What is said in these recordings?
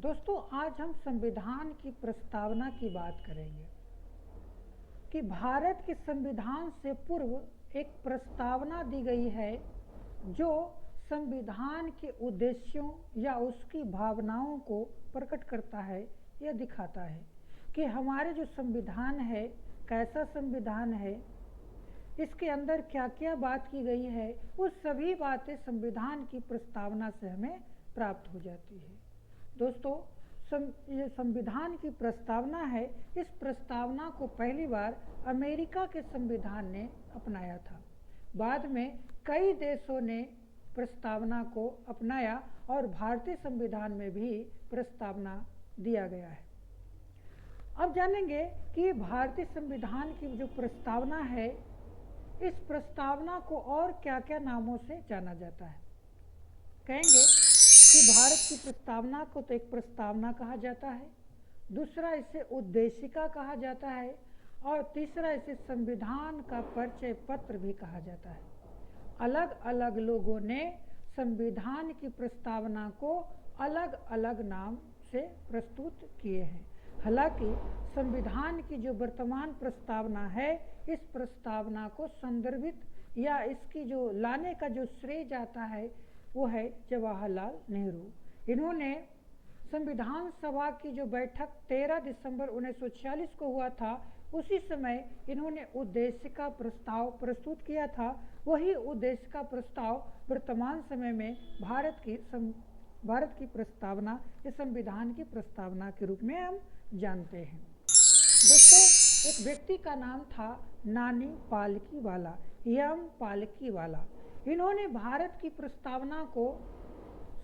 दोस्तों, आज हम संविधान की प्रस्तावना की बात करेंगे कि भारत के संविधान से पूर्व एक प्रस्तावना दी गई है जो संविधान के उद्देश्यों या उसकी भावनाओं को प्रकट करता है या दिखाता है कि हमारे जो संविधान है कैसा संविधान है, इसके अंदर क्या क्या बात की गई है। वो सभी बातें संविधान की प्रस्तावना से हमें प्राप्त हो जाती है। दोस्तों, ये संविधान की प्रस्तावना है। इस प्रस्तावना को पहली बार अमेरिका के संविधान ने अपनाया था। बाद में कई देशों ने प्रस्तावना को अपनाया और भारतीय संविधान में भी प्रस्तावना दिया गया है। अब जानेंगे कि भारतीय संविधान की जो प्रस्तावना है, इस प्रस्तावना को और क्या क्या नामों से जाना जाता है। कहेंगे कि भारत की प्रस्तावना को तो एक प्रस्तावना कहा जाता है, दूसरा इसे उद्देशिका कहा जाता है और तीसरा इसे संविधान का परिचय पत्र भी कहा जाता है। अलग अलग लोगों ने संविधान की प्रस्तावना को अलग अलग नाम से प्रस्तुत किए हैं। हालांकि संविधान की जो वर्तमान प्रस्तावना है, इस प्रस्तावना को संदर्भित या इसकी जो लाने का जो श्रेय जाता है वो है जवाहरलाल नेहरू। इन्होंने संविधान सभा की जो बैठक 13 दिसंबर 1946 को हुआ था, उसी समय इन्होंने उद्देशिका प्रस्ताव प्रस्तुत किया था। वही उद्देशिका प्रस्ताव वर्तमान समय में भारत की प्रस्तावना या संविधान की प्रस्तावना के रूप में हम जानते हैं। दोस्तों, एक व्यक्ति का नाम था नानी पालकीवाला, एम पालकीवाला। इन्होंने भारत की प्रस्तावना को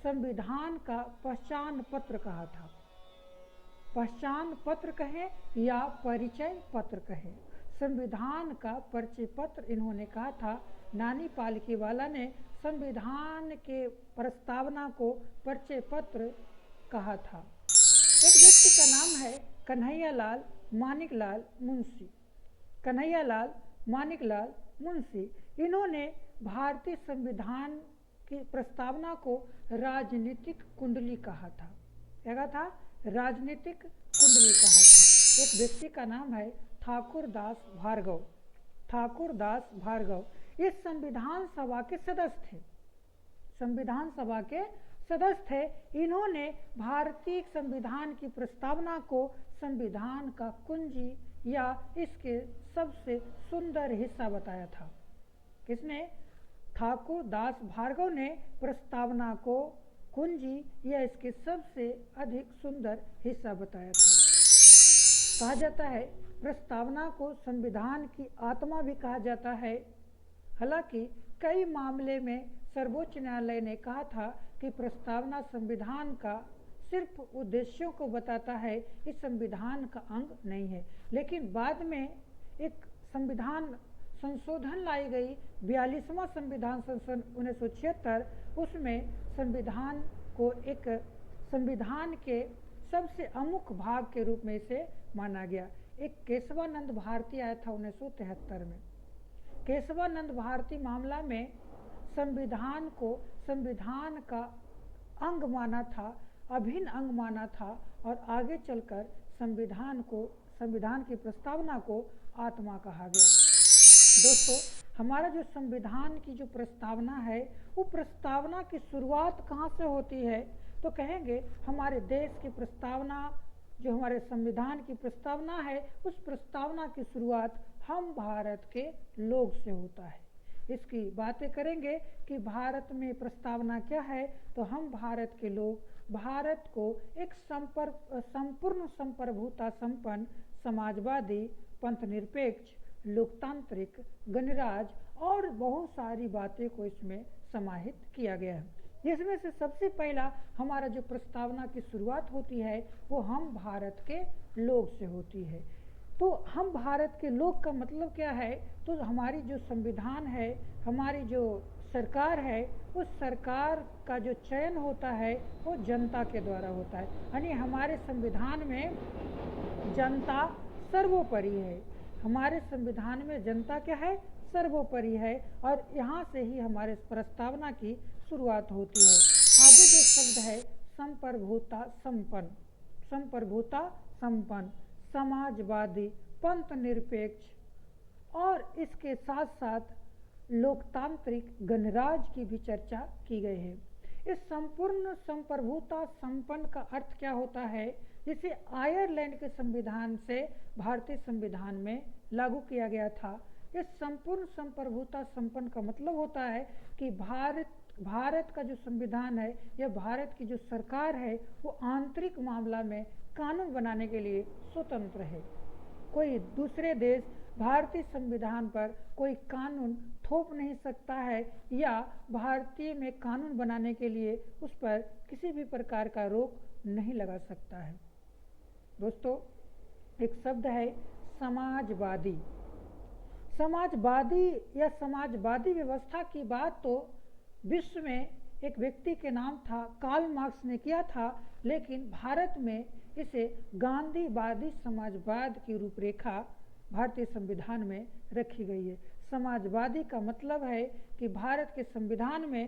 संविधान का पहचान पत्र कहा था। पहचान पत्र कहें या परिचय पत्र कहें, संविधान का परिचय पत्र इन्होंने कहा था। नानी पालकीवाला ने संविधान के प्रस्तावना को परिचय पत्र कहा था। एक व्यक्ति का नाम है कन्हैयालाल मानिकलाल मुंशी। कन्हैयालाल मानिकलाल मुंशी, इन्होंने भारतीय संविधान की प्रस्तावना को राजनीतिक कुंडली कहा था। क्या कहा था? राजनीतिक कुंडली कहा था। एक व्यक्ति का नाम है ठाकुर दास भार्गव। ठाकुर दास भार्गव ये संविधान सभा के सदस्य थे। संविधान सभा के सदस्य थे। इन्होंने भारतीय संविधान की प्रस्तावना को संविधान का कुंजी या इसके सबसे सुंदर हिस्सा बताया था। किसने? ठाकुर दास भार्गव ने प्रस्तावना को कुंजी या इसके सबसे अधिक सुंदर हिस्सा बताया था। कहा जाता है प्रस्तावना को संविधान की आत्मा भी कहा जाता है। हालांकि कई मामले में सर्वोच्च न्यायालय ने कहा था कि प्रस्तावना संविधान का सिर्फ उद्देश्यों को बताता है, इस संविधान का अंग नहीं है। लेकिन बाद में एक संविधान संशोधन लाई गई, 42वां संविधान संशोधन 1976, उसमें संविधान को एक संविधान के सबसे अमुख भाग के रूप में इसे माना गया। एक केशवानंद भारती आया था 1973 में। केशवानंद भारती मामला में संविधान को संविधान का अंग माना था, अभिन्न अंग माना था और आगे चलकर संविधान की प्रस्तावना को आत्मा कहा गया। दोस्तों, हमारा जो संविधान की जो प्रस्तावना है, वो प्रस्तावना की शुरुआत कहाँ से होती है? तो कहेंगे हमारे देश की प्रस्तावना, जो हमारे संविधान की प्रस्तावना है, उस प्रस्तावना की शुरुआत हम भारत के लोग से होता है। इसकी बातें करेंगे कि भारत में प्रस्तावना क्या है, तो हम भारत के लोग भारत को एक संपूर्ण संप्रभुता संपन्न, समाजवादी, पंथनिरपेक्ष, लोकतांत्रिक, गणराज और बहुत सारी बातें को इसमें समाहित किया गया है। जिसमें से सबसे पहला हमारा जो प्रस्तावना की शुरुआत होती है, वो हम भारत के लोग से होती है। तो हम भारत के लोग का मतलब क्या है? तो हमारी जो संविधान है, हमारी जो सरकार है, उस सरकार का जो चयन होता है वो जनता के द्वारा होता है। यानी हमारे संविधान में जनता सर्वोपरि है। हमारे संविधान में जनता क्या है? सर्वोपरि है। और यहाँ से ही हमारे प्रस्तावना की शुरुआत होती है। आगे जो शब्द है संप्रभुता संपन्न, समाजवादी, पंथ निरपेक्ष और इसके साथ साथ लोकतांत्रिक गणराज की भी चर्चा की गई है। इस संपूर्ण संप्रभुता संपन्न का अर्थ क्या होता है, जिसे आयरलैंड के संविधान से भारतीय संविधान में लागू किया गया था। इस संपूर्ण संप्रभुता संपन्न का मतलब होता है कि भारत का जो संविधान है या भारत की जो सरकार है वो आंतरिक मामला में कानून बनाने के लिए स्वतंत्र है। कोई दूसरे देश भारतीय संविधान पर कोई कानून थोप नहीं सकता है या भारतीय में कानून बनाने के लिए उस पर किसी भी प्रकार का रोक नहीं लगा सकता है। दोस्तों, एक शब्द है समाजवादी। समाजवादी या समाजवादी व्यवस्था की बात तो विश्व में एक व्यक्ति के नाम था, कार्ल मार्क्स ने किया था, लेकिन भारत में इसे गांधीवादी समाजवाद की रूपरेखा भारतीय संविधान में रखी गई है। समाजवादी का मतलब है कि भारत के संविधान में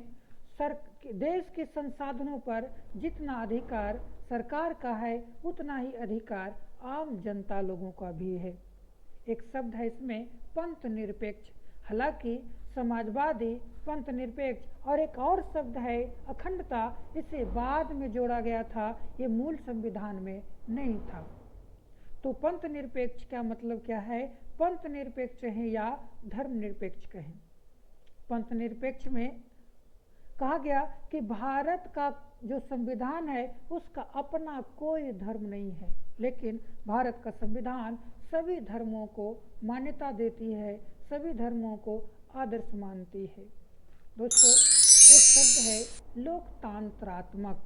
देश के संसाधनों पर जितना अधिकार सरकार का है उतना ही अधिकार आम जनता लोगों का भी है। एक शब्द है इसमें पंथ निरपेक्ष। हालांकि समाजवादी, पंथ निरपेक्ष और एक और शब्द है अखंडता, इसे बाद में जोड़ा गया था, ये मूल संविधान में नहीं था। तो पंथ निरपेक्ष का मतलब क्या है? पंथ निरपेक्ष कहें या धर्म निरपेक्ष कहें, पंथ निरपेक्ष में कहा गया कि भारत का जो संविधान है उसका अपना कोई धर्म नहीं है, लेकिन भारत का संविधान सभी धर्मों को मान्यता देती है, सभी धर्मों को आदर्श मानती है। दोस्तों, एक शब्द है लोकतंत्रात्मक।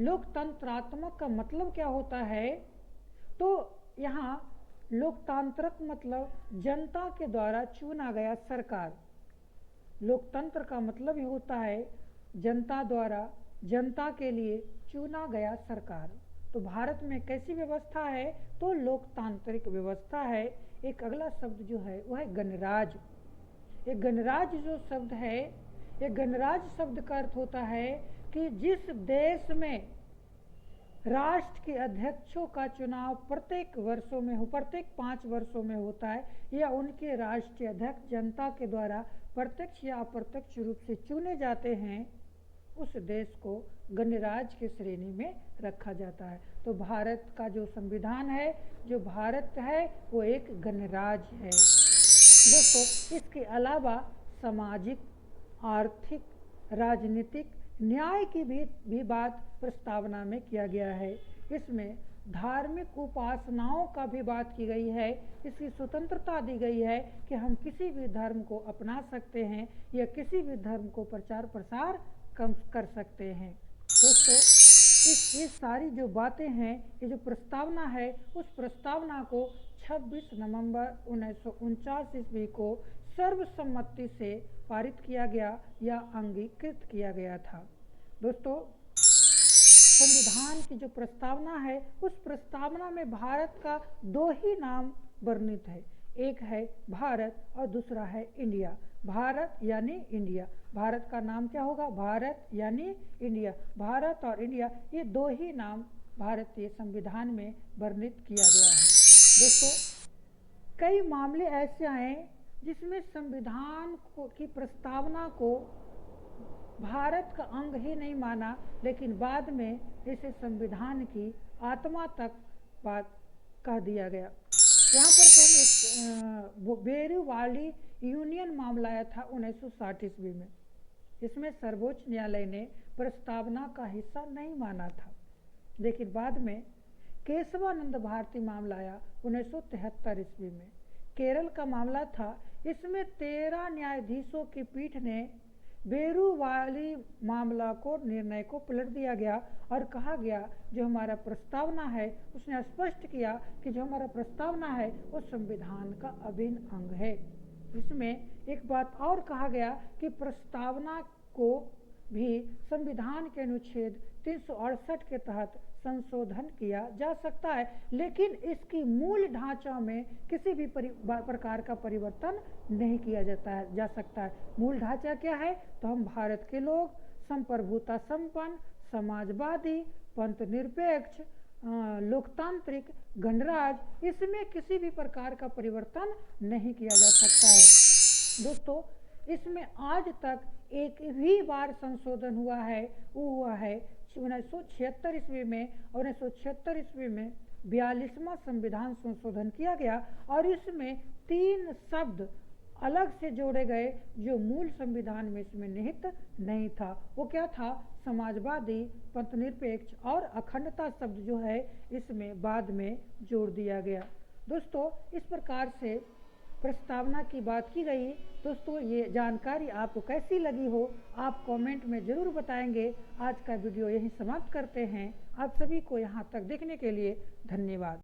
लोकतंत्रात्मक का मतलब क्या होता है? तो यहाँ लोकतांत्रिक मतलब जनता के द्वारा चुना गया सरकार। लोकतंत्र का मतलब ये होता है जनता द्वारा जनता के लिए चुना गया सरकार। तो भारत में कैसी व्यवस्था है? तो लोकतांत्रिक व्यवस्था है। एक अगला शब्द जो है वह है गणराज। एक गणराज जो शब्द है, एक गणराज शब्द का अर्थ होता है कि जिस देश में राष्ट्र के अध्यक्षों का चुनाव प्रत्येक 5 वर्षों में होता है या उनके राष्ट्रीय अध्यक्ष जनता के द्वारा प्रत्यक्ष या अप्रत्यक्ष रूप से चुने जाते हैं, उस देश को गणराज्य की श्रेणी में रखा जाता है। तो भारत का जो संविधान है, जो भारत है, वो एक गणराज्य है। दोस्तों, इसके अलावा सामाजिक, आर्थिक, राजनीतिक, न्याय की भी बात प्रस्तावना में किया गया है। इसमें धार्मिक उपासनाओं का भी बात की गई है। इसकी स्वतंत्रता दी गई है कि हम किसी भी धर्म को अपना सकते हैं या किसी भी धर्म को प्रचार प्रसार कर सकते हैं। दोस्तों, ये सारी जो बातें हैं, ये जो प्रस्तावना है, उस प्रस्तावना को 26 नवंबर 1949 ईस्वी को सर्वसम्मति से पारित किया गया या अंगीकृत किया गया था। दोस्तों, संविधान की जो प्रस्तावना है, उस प्रस्तावना में भारत का 2 ही नाम वर्णित है। एक है भारत और दूसरा है इंडिया। भारत यानी इंडिया। भारत का नाम क्या होगा? भारत यानी इंडिया। भारत और इंडिया, ये 2 ही नाम भारतीय संविधान में वर्णित किया गया है। दोस्तों, कई मामले ऐसे आए जिसमें संविधान की प्रस्तावना को भारत का अंग ही नहीं माना, लेकिन बाद में इसे संविधान की आत्मा तक बात कह दिया गया। यहाँ पर कहेंगे बेरूवाली यूनियन मामला आया था 1960 ईस्वी में। इसमें सर्वोच्च न्यायालय ने प्रस्तावना का हिस्सा नहीं माना था, लेकिन बाद में केशवानंद भारती मामला आया 1973 ईस्वी में। केरल का मामला था। इसमें 13 न्यायाधीशों की पीठ ने बेरूवाली मामला को निर्णय को पलट दिया गया और कहा गया जो हमारा प्रस्तावना है, उसने स्पष्ट किया कि जो हमारा प्रस्तावना है वो संविधान का अभिन्न अंग है। इसमें एक बात और कहा गया कि प्रस्तावना को भी संविधान के अनुच्छेद 368 के तहत संशोधन किया जा सकता है, लेकिन इसकी मूल ढांचा में किसी भी प्रकार का परिवर्तन नहीं किया जा सकता है। मूल ढांचा क्या है? तो हम भारत के लोग संप्रभुता संपन्न, समाजवादी, पंथ निरपेक्ष, लोकतांत्रिक, गणराज, इसमें किसी भी प्रकार का परिवर्तन नहीं किया जा सकता है। दोस्तों, इसमें आज तक एक भी बार संशोधन हुआ है, वो हुआ है 1976 ईस्वी में, और 1976 ईस्वी में 42वां संविधान संशोधन किया गया और इसमें 3 शब्द अलग से जोड़े गए जो मूल संविधान में इसमें निहित नहीं था। वो क्या था? समाजवादी, पंथनिरपेक्ष और अखंडता शब्द जो है इसमें बाद में जोड़ दिया गया। दोस्तों, इस प्रकार से प्रस्तावना की बात की गई। दोस्तों, ये जानकारी आपको कैसी लगी हो आप कमेंट में ज़रूर बताएंगे। आज का वीडियो यहीं समाप्त करते हैं। आप सभी को यहाँ तक देखने के लिए धन्यवाद।